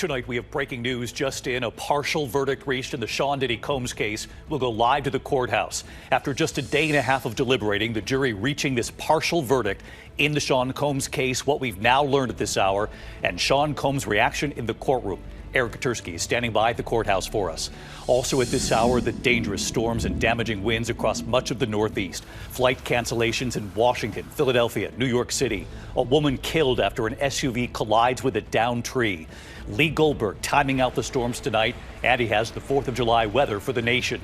Tonight we have breaking news just in. A partial verdict reached in the Sean Diddy Combs case. We'll go live to the courthouse. After just a day and a half of deliberating, the jury reaching this partial verdict in the Sean Combs case. What we've now learned at this hour and Sean Combs' reaction in the courtroom. Eric Katersky is standing by at the courthouse for us. Also at this hour, the dangerous storms and damaging winds across much of the Northeast. Flight cancellations in Washington, Philadelphia, New York City. A woman killed after an SUV collides with a downed tree. Lee Goldberg timing out the storms tonight, and he has the 4th of July weather for the nation.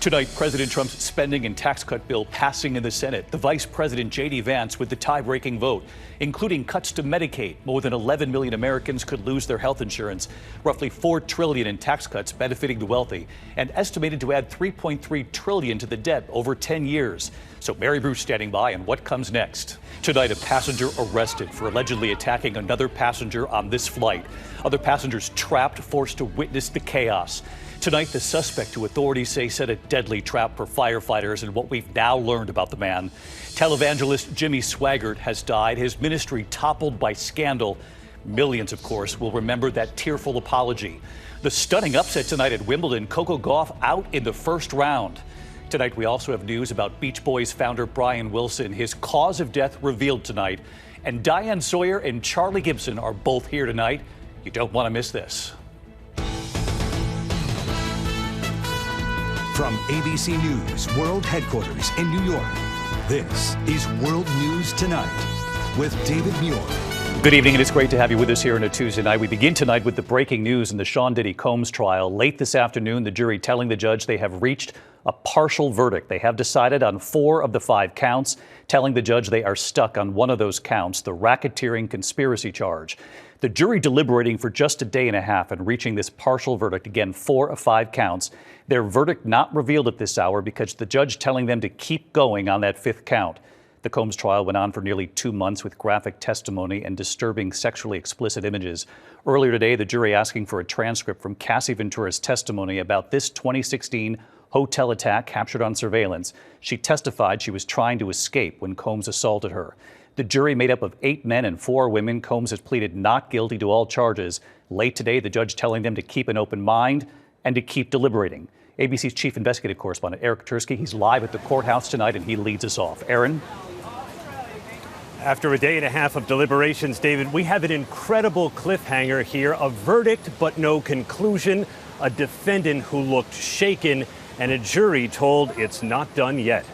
Tonight, President Trump's spending and tax cut bill passing in the Senate. The Vice President, J.D. Vance, with the tie-breaking vote, including cuts to Medicaid. More than 11 million Americans could lose their health insurance. Roughly $4 trillion in tax cuts benefiting the wealthy, and estimated to add $3.3 trillion to the debt over 10 years. So Mary Bruce standing by, and what comes next? Tonight, a passenger arrested for allegedly attacking another passenger on this flight. Other passengers trapped, forced to witness the chaos. Tonight, the suspect, who authorities say set a deadly trap for firefighters, and what we've now learned about the man. Televangelist Jimmy Swaggart has died, his ministry toppled by scandal. Millions, of course, will remember that tearful apology. The stunning upset tonight at Wimbledon, Coco Gauff out in the first round. Tonight, we also have news about Beach Boys founder Brian Wilson, his cause of death revealed tonight. And Diane Sawyer and Charlie Gibson are both here tonight. You don't want to miss this. From ABC News World Headquarters in New York, this is World News Tonight with David Muir. Good evening, and it's great to have you with us here on a Tuesday night. We begin tonight with the breaking news in the Sean Diddy Combs trial. Late this afternoon, the jury telling the judge they have reached a partial verdict. They have decided on 4 of the 5 counts, telling the judge they are stuck on one of those counts, the racketeering conspiracy charge. The jury deliberating for just a day and a half and reaching this partial verdict, again, 4 of 5 counts. Their verdict not revealed at this hour because the judge telling them to keep going on that 5th count. The Combs trial went on for nearly 2 months with graphic testimony and disturbing sexually explicit images. Earlier today, the jury asking for a transcript from Cassie Ventura's testimony about this 2016 hotel attack captured on surveillance. She testified she was trying to escape when Combs assaulted her. The jury made up of 8 men and 4 women. Combs has pleaded not guilty to all charges. Late today, the judge telling them to keep an open mind and to keep deliberating. ABC's chief investigative correspondent, Eric Katersky, he's live at the courthouse tonight, and he leads us off. Aaron? After a day and a half of deliberations, David, we have an incredible cliffhanger here. A verdict, but no conclusion. A defendant who looked shaken, and a jury told it's not done yet.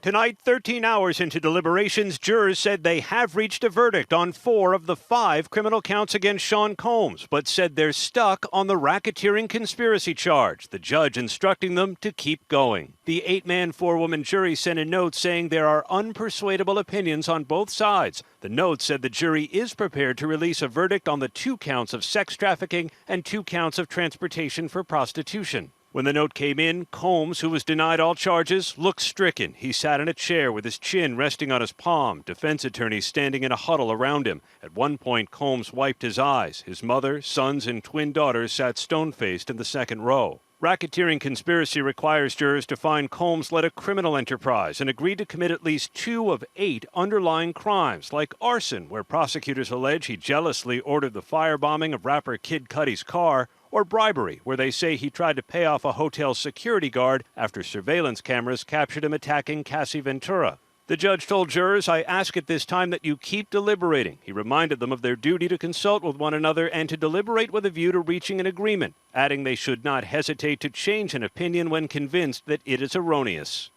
Tonight, 13 hours into deliberations, jurors said they have reached a verdict on 4 of the 5 criminal counts against Sean Combs, but said they're stuck on the racketeering conspiracy charge, the judge instructing them to keep going. The 8-man, 4-woman jury sent a note saying there are unpersuadable opinions on both sides. The note said the jury is prepared to release a verdict on the 2 counts of sex trafficking and 2 counts of transportation for prostitution. When the note came in, Combs, who was denied all charges, looked stricken. He sat in a chair with his chin resting on his palm, defense attorneys standing in a huddle around him. At one point, Combs wiped his eyes. His mother, sons, and twin daughters sat stone-faced in the second row. Racketeering conspiracy requires jurors to find Combs led a criminal enterprise and agreed to commit at least 2 of 8 underlying crimes, like arson, where prosecutors allege he jealously ordered the firebombing of rapper Kid Cudi's car, or bribery, where they say he tried to pay off a hotel security guard after surveillance cameras captured him attacking Cassie Ventura. The judge told jurors, "I ask at this time that you keep deliberating." He reminded them of their duty to consult with one another and to deliberate with a view to reaching an agreement, adding they should not hesitate to change an opinion when convinced that it is erroneous.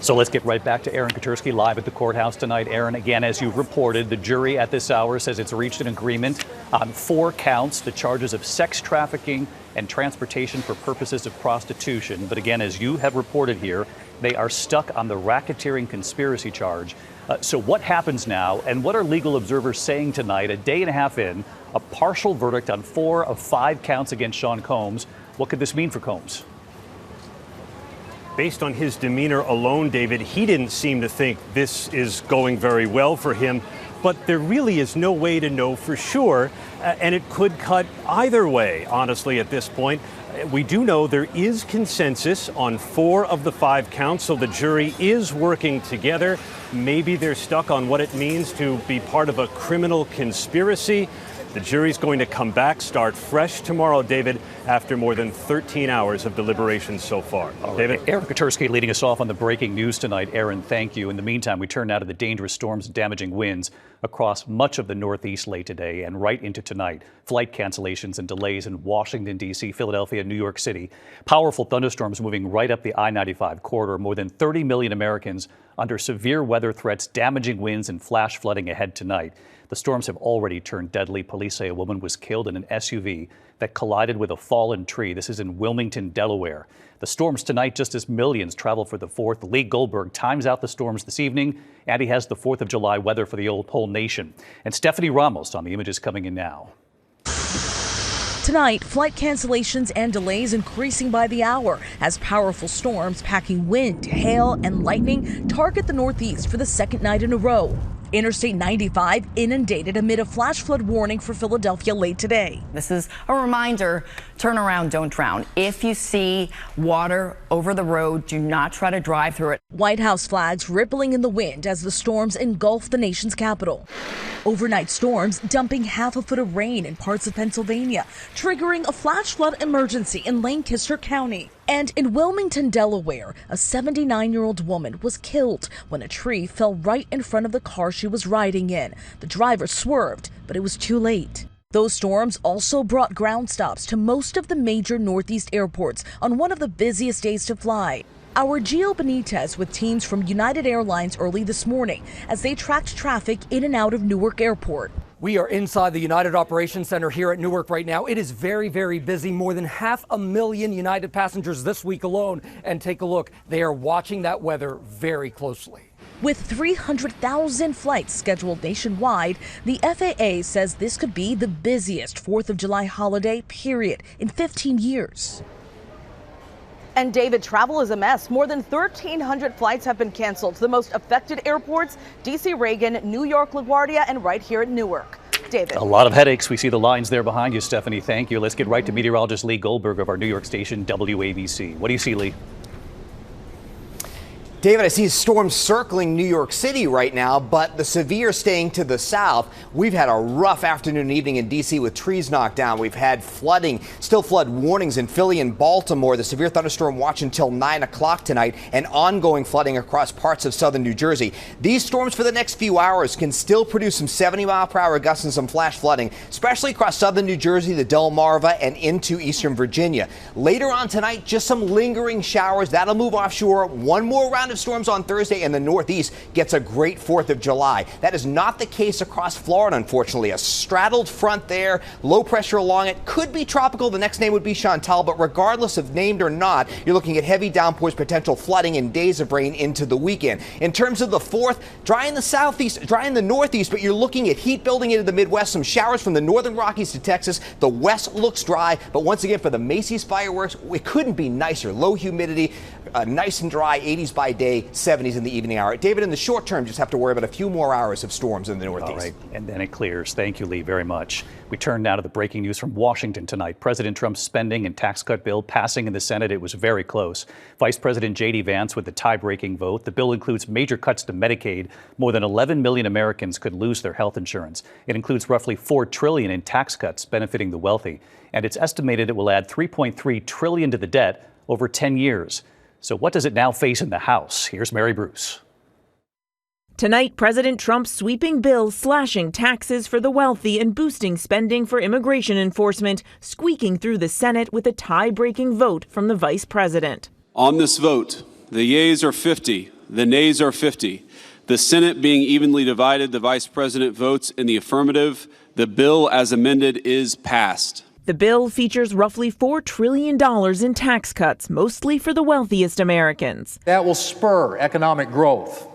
So let's get right back to Aaron Katersky live at the courthouse tonight. Aaron, again, as you reported, the jury at this hour says it's reached an agreement on 4 counts, the charges of sex trafficking and transportation for purposes of prostitution. But again, as you have reported here, they are stuck on the racketeering conspiracy charge. So what happens now, and what are legal observers saying tonight, a day and a half in, a partial verdict on 4 of 5 counts against Sean Combs? What could this mean for Combs? Based on his demeanor alone, David, he didn't seem to think this is going very well for him. But there really is no way to know for sure, and it could cut either way, honestly, at this point. We do know there is consensus on 4 of the 5 counts, so the jury is working together. Maybe they're stuck on what it means to be part of a criminal conspiracy. The jury's going to come back, start fresh tomorrow, David, after more than 13 hours of deliberations so far. David? Aaron Katersky leading us off on the breaking news tonight. Aaron, thank you. In the meantime, we turn now to the dangerous storms and damaging winds across much of the Northeast late today and right into tonight. Flight cancellations and delays in Washington, D.C., Philadelphia, and New York City. Powerful thunderstorms moving right up the I-95 corridor. More than 30 million Americans under severe weather threats, damaging winds, and flash flooding ahead tonight. The storms have already turned deadly. Police say a woman was killed in an SUV that collided with a fallen tree. This is in Wilmington, Delaware. The storms tonight, just as millions travel for the 4th. Lee Goldberg times out the storms this evening, and he has the 4th of July weather for the whole nation. And Stephanie Ramos on the images coming in now. Tonight, flight cancellations and delays increasing by the hour as powerful storms packing wind, hail, and lightning target the Northeast for the second night in a row. Interstate 95 inundated amid a flash flood warning for Philadelphia late today. This is a reminder, turn around, don't drown. If you see water over the road, do not try to drive through it. White House flags rippling in the wind as the storms engulf the nation's capital. Overnight storms dumping half a foot of rain in parts of Pennsylvania, triggering a flash flood emergency in Lancaster County. And in Wilmington, Delaware, a 79-year-old woman was killed when a tree fell right in front of the car she was riding in. The driver swerved, but it was too late. Those storms also brought ground stops to most of the major Northeast airports on one of the busiest days to fly. Our Gio Benitez with teams from United Airlines early this morning as they tracked traffic in and out of Newark Airport. We are inside the United Operations Center here at Newark right now. It is very, very busy. More than 500,000 United passengers this week alone. And take a look. They are watching that weather very closely. With 300,000 flights scheduled nationwide, the FAA says this could be the busiest 4th of July holiday period in 15 years. And David, travel is a mess. More than 1,300 flights have been canceled to the most affected airports, D.C. Reagan, New York LaGuardia, and right here at Newark. David. A lot of headaches. We see the lines there behind you, Stephanie. Thank you. Let's get right to meteorologist Lee Goldberg of our New York station, WABC. What do you see, Lee? David, I see a storm circling New York City right now, but the severe staying to the south. We've had a rough afternoon and evening in D.C. with trees knocked down. We've had flooding, still flood warnings in Philly and Baltimore. The severe thunderstorm watch until 9 o'clock tonight, and ongoing flooding across parts of southern New Jersey. These storms for the next few hours can still produce some 70-mile-per-hour gusts and some flash flooding, especially across southern New Jersey, the Delmarva, and into eastern Virginia. Later on tonight, just some lingering showers. That'll move offshore. One more round of storms on Thursday, and the Northeast gets a great 4th of July. That is not the case across Florida, unfortunately. A straddled front there, low pressure along it. Could be tropical. The next name would be Chantal, but regardless of named or not, you're looking at heavy downpours, potential flooding, and days of rain into the weekend. In terms of the 4th, dry in the southeast, dry in the Northeast, but you're looking at heat building into the Midwest. Some showers from the northern Rockies to Texas. The West looks dry, but once again, for the Macy's fireworks, it couldn't be nicer. Low humidity, nice and dry, 80s by day, 70s in the evening hour. David, in the short term, just have to worry about a few more hours of storms in the Northeast. All right, and then it clears. Thank you, Lee, very much. We turn now to the breaking news from Washington tonight. President Trump's spending and tax cut bill passing in the Senate. It was very close. Vice President J.D. Vance with the tie-breaking vote. The bill includes major cuts to Medicaid. More than 11 million Americans could lose their health insurance. It includes roughly $4 trillion in tax cuts benefiting the wealthy. And it's estimated it will add $3.3 trillion to the debt over 10 years. So what does it now face in the House? Here's Mary Bruce. Tonight, President Trump's sweeping bill slashing taxes for the wealthy and boosting spending for immigration enforcement, squeaking through the Senate with a tie-breaking vote from the vice president. On this vote, the yeas are 50, the nays are 50. The Senate being evenly divided, the vice president votes in the affirmative. The bill as amended is passed. The bill features roughly $4 trillion in tax cuts, mostly for the wealthiest Americans. That will spur economic growth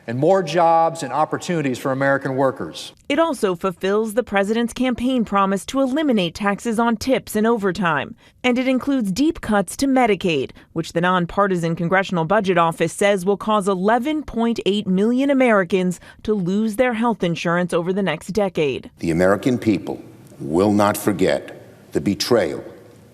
and more jobs and opportunities for American workers. It also fulfills the president's campaign promise to eliminate taxes on tips and overtime. And it includes deep cuts to Medicaid, which the nonpartisan Congressional Budget Office says will cause 11.8 million Americans to lose their health insurance over the next decade. The American people will not forget the betrayal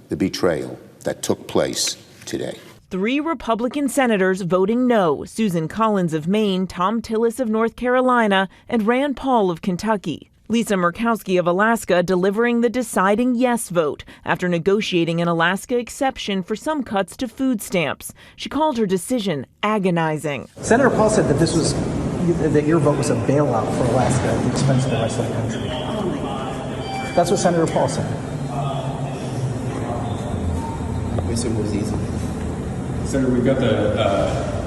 that took place today. 3 Republican senators voting no: Susan Collins of Maine, Tom Tillis of North Carolina, and Rand Paul of Kentucky. Lisa Murkowski of Alaska delivering the deciding yes vote after negotiating an Alaska exception for some cuts to food stamps. She called her decision agonizing. Senator Paul said that your vote was a bailout for Alaska at the expense of the rest of the country. That's what Senator Paul said. We said it was easy. Senator, we've got the...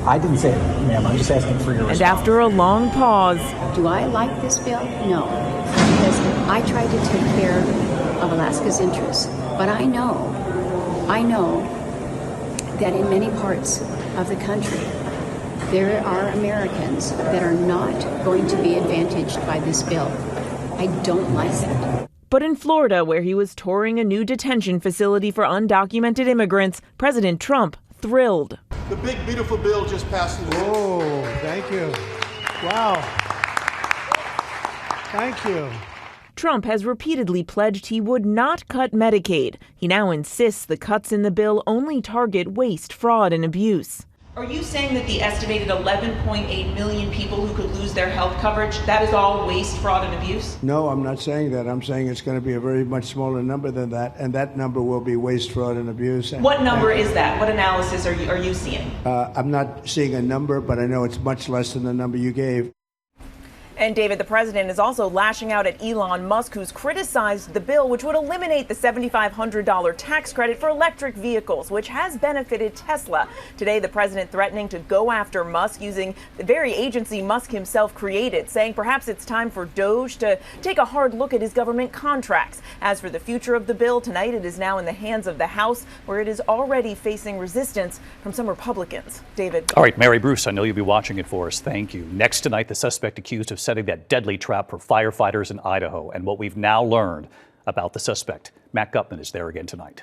I didn't say it, ma'am. I'm just asking for your response. And after a long pause... Do I like this bill? No. Because I tried to take care of Alaska's interests. But I know that in many parts of the country, there are Americans that are not going to be advantaged by this bill. I don't like it. But in Florida, where he was touring a new detention facility for undocumented immigrants, President Trump thrilled. The big, beautiful bill just passed in the Senate. Oh, thank you. Wow. Thank you. Trump has repeatedly pledged he would not cut Medicaid. He now insists the cuts in the bill only target waste, fraud, and abuse. Are you saying that the estimated 11.8 million people who could lose their health coverage, that is all waste, fraud, and abuse? No, I'm not saying that. I'm saying it's going to be a very much smaller number than that, and that number will be waste, fraud, and abuse. What number is that? What analysis are you seeing? I'm not seeing a number, but I know it's much less than the number you gave. And David, the president is also lashing out at Elon Musk, who's criticized the bill, which would eliminate the $7,500 tax credit for electric vehicles, which has benefited Tesla. Today, the president threatening to go after Musk using the very agency Musk himself created, saying perhaps it's time for DOJ to take a hard look at his government contracts. As for the future of the bill, tonight it is now in the hands of the House, where it is already facing resistance from some Republicans. David. All right, Mary Bruce, I know you'll be watching it for us. Thank you. Next tonight, the suspect accused of setting that deadly trap for firefighters in Idaho and what we've now learned about the suspect. Matt Gutman is there again tonight.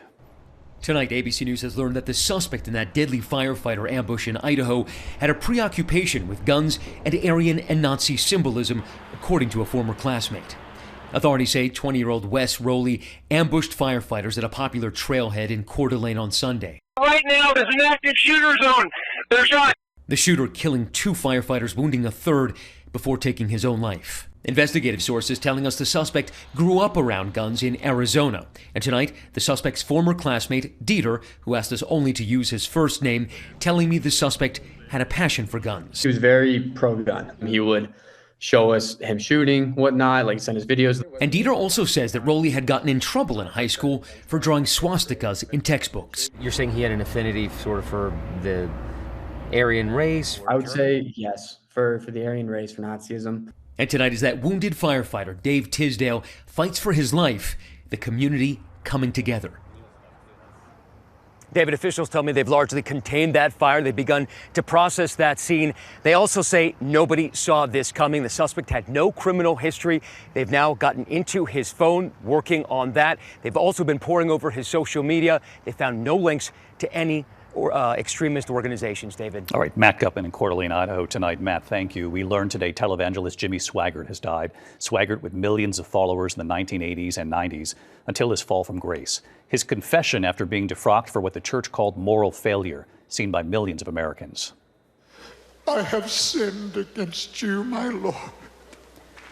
Tonight, ABC News has learned that the suspect in that deadly firefighter ambush in Idaho had a preoccupation with guns and Aryan and Nazi symbolism, according to a former classmate. Authorities say 20-year-old Wes Rowley ambushed firefighters at a popular trailhead in Coeur d'Alene on Sunday. Right now, there's an active shooter zone. They're shot. The shooter killing 2 firefighters, wounding a third, before taking his own life. Investigative sources telling us the suspect grew up around guns in Arizona. And tonight, the suspect's former classmate, Dieter, who asked us only to use his first name, telling me the suspect had a passion for guns. He was very pro-gun. He would show us him shooting, whatnot, like send us videos. And Dieter also says that Rowley had gotten in trouble in high school for drawing swastikas in textbooks. You're saying he had an affinity sort of for the Aryan race? I would say yes. For the Aryan race, for Nazism. And tonight, as that wounded firefighter, Dave Tisdale, fights for his life, the community coming together. David, officials tell me they've largely contained that fire. They've begun to process that scene. They also say nobody saw this coming. The suspect had no criminal history. They've now gotten into his phone, working on that. They've also been poring over his social media. They found no links to any extremist organizations, David. All right, Matt Gutman in Coeur d'Alene, Idaho tonight. Matt, thank you. We learned today televangelist Jimmy Swaggart has died. Swaggart with millions of followers in the 1980s and 90s until his fall from grace. His confession after being defrocked for what the church called moral failure, seen by millions of Americans. I have sinned against you, my Lord.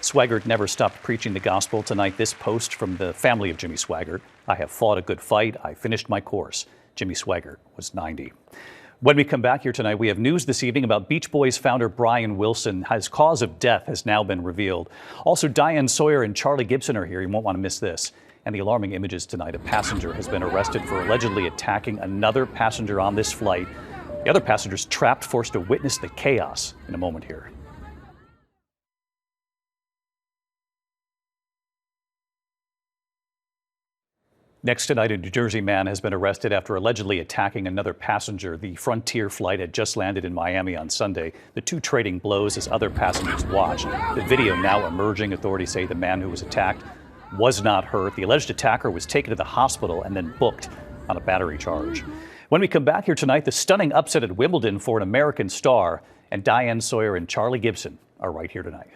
Swaggart never stopped preaching the gospel. Tonight, this post from the family of Jimmy Swaggart. I have fought a good fight. I finished my course. Jimmy Swaggart was 90. When we come back here tonight, we have news this evening about Beach Boys founder Brian Wilson. His cause of death has now been revealed. Also, Diane Sawyer and Charlie Gibson are here. You won't want to miss this. And the alarming images tonight. A passenger has been arrested for allegedly attacking another passenger on this flight. The other passengers trapped, forced to witness the chaos in a moment here. Next tonight, a New Jersey man has been arrested after allegedly attacking another passenger. The Frontier flight had just landed in Miami on Sunday. The two trading blows as other passengers watched. The video now emerging. Authorities say the man who was attacked was not hurt. The alleged attacker was taken to the hospital and then booked on a battery charge. When we come back here tonight, the stunning upset at Wimbledon for an American star, and Diane Sawyer and Charlie Gibson are right here tonight.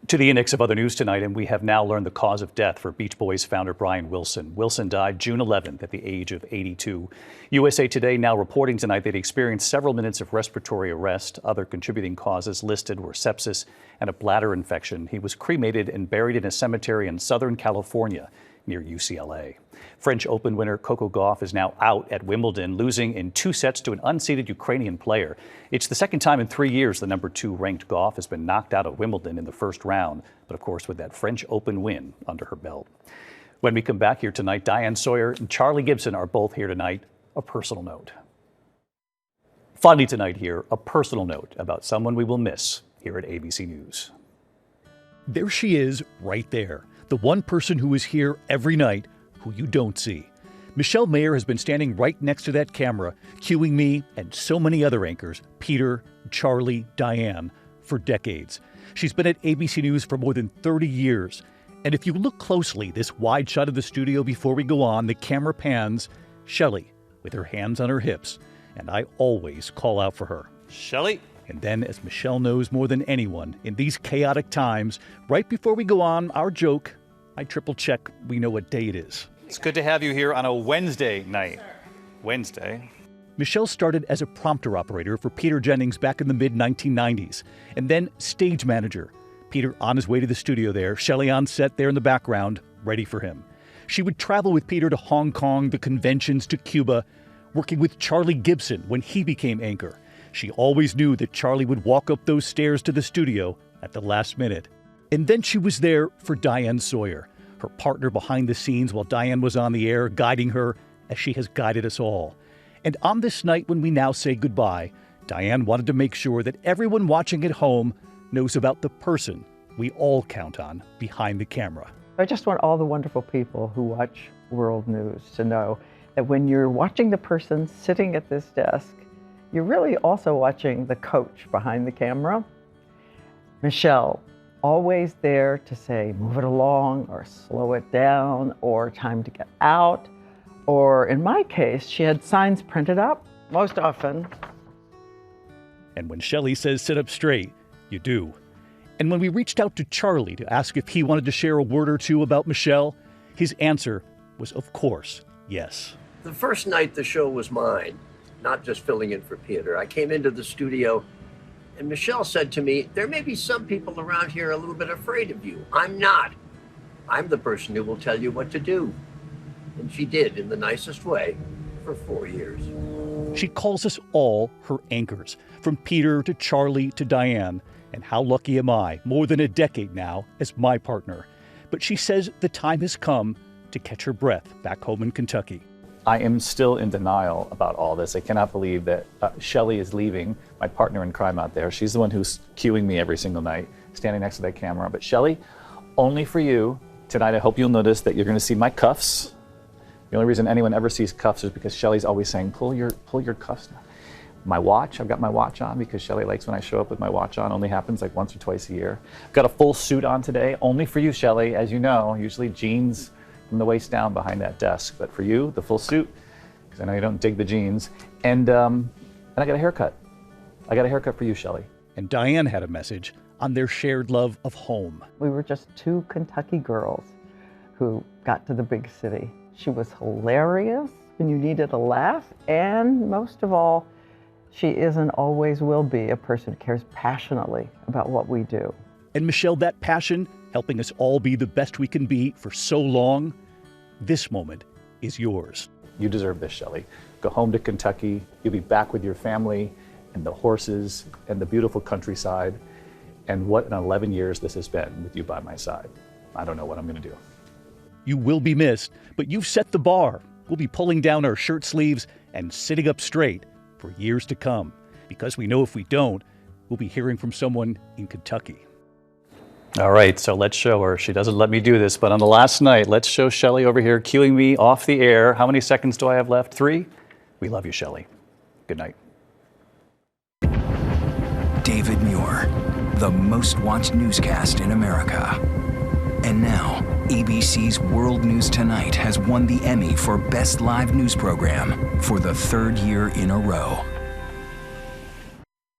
To the index of other news tonight, and we have now learned the cause of death for Beach Boys founder Brian Wilson. Wilson died June 11th at the age of 82. USA Today now reporting tonight that he experienced several minutes of respiratory arrest. Other contributing causes listed were sepsis and a bladder infection. He was cremated and buried in a cemetery in Southern California near UCLA. French Open winner Coco Gauff is now out at Wimbledon, losing in 2 sets to an unseeded Ukrainian player. It's the second time in 3 years the number 2 ranked Gauff has been knocked out at Wimbledon in the first round, but of course with that French Open win under her belt. When we come back here tonight, Diane Sawyer and Charlie Gibson are both here tonight. A personal note. Finally tonight here, a personal note about someone we will miss here at ABC News. There she is right there, the one person who is here every night who you don't see. Michelle Mayer has been standing right next to that camera, cueing me and so many other anchors, Peter, Charlie, Diane, for decades. She's been at ABC News for more than 30 years. And if you look closely, this wide shot of the studio before we go on, the camera pans Shelley with her hands on her hips. And I always call out for her. Shelley. And then, as Michelle knows more than anyone, in these chaotic times, right before we go on, our joke, I triple check we know what day it is. It's good to have you here on a Wednesday night. Wednesday. Michelle started as a prompter operator for Peter Jennings back in the mid-1990s, and then stage manager. Peter on his way to the studio there, Shelley on set there in the background, ready for him. She would travel with Peter to Hong Kong, the conventions, to Cuba, working with Charlie Gibson when he became anchor. She always knew that Charlie would walk up those stairs to the studio at the last minute. And then she was there for Diane Sawyer, her partner behind the scenes while Diane was on the air, guiding her as she has guided us all. And on this night when we now say goodbye, Diane wanted to make sure that everyone watching at home knows about the person we all count on behind the camera. I just want all the wonderful people who watch World News to know that when you're watching the person sitting at this desk, you're really also watching the coach behind the camera. Michelle, always there to say, move it along, or slow it down, or time to get out. Or in my case, she had signs printed up, most often. And when Shelley says sit up straight, you do. And when we reached out to Charlie to ask if he wanted to share a word or two about Michelle, his answer was, of course, yes. The first night the show was mine, not just filling in for Peter. I came into the studio and Michelle said to me, there may be some people around here a little bit afraid of you. I'm not. I'm the person who will tell you what to do. And she did in the nicest way for 4 years. She calls us all her anchors, from Peter to Charlie to Diane. And how lucky am I, more than a decade now, as my partner. But she says the time has come to catch her breath back home in Kentucky. I am still in denial about all this. I cannot believe that Shelley is leaving, my partner in crime out there. She's the one who's cueing me every single night, standing next to that camera. But Shelley, only for you, tonight I hope you'll notice that you're going to see my cuffs. The only reason anyone ever sees cuffs is because Shelley's always saying, pull your cuffs down. My watch, I've got my watch on because Shelley likes when I show up with my watch on. Only happens like once or twice a year. I've got a full suit on today, only for you, Shelley. As you know, usually jeans from the waist down behind that desk. But for you, the full suit, because I know you don't dig the jeans. And I got a haircut. I got a haircut for you, Shelley. And Diane had a message on their shared love of home. We were just two Kentucky girls who got to the big city. She was hilarious when you needed a laugh, and most of all, she is and always will be a person who cares passionately about what we do. And Michelle, that passion, helping us all be the best we can be for so long, this moment is yours. You deserve this, Shelley. Go home to Kentucky. You'll be back with your family and the horses and the beautiful countryside. And what an 11 years this has been with you by my side. I don't know what I'm going to do. You will be missed, but you've set the bar. We'll be pulling down our shirt sleeves and sitting up straight for years to come, because we know if we don't, we'll be hearing from someone in Kentucky. All right, so let's show her. She doesn't let me do this, but on the last night, let's show Shelley over here cueing me off the air. How many seconds do I have left? 3? We love you, Shelley. Good night. David Muir, the most watched newscast in America. And now, ABC's World News Tonight has won the Emmy for Best Live News Program for the 3rd year in a row.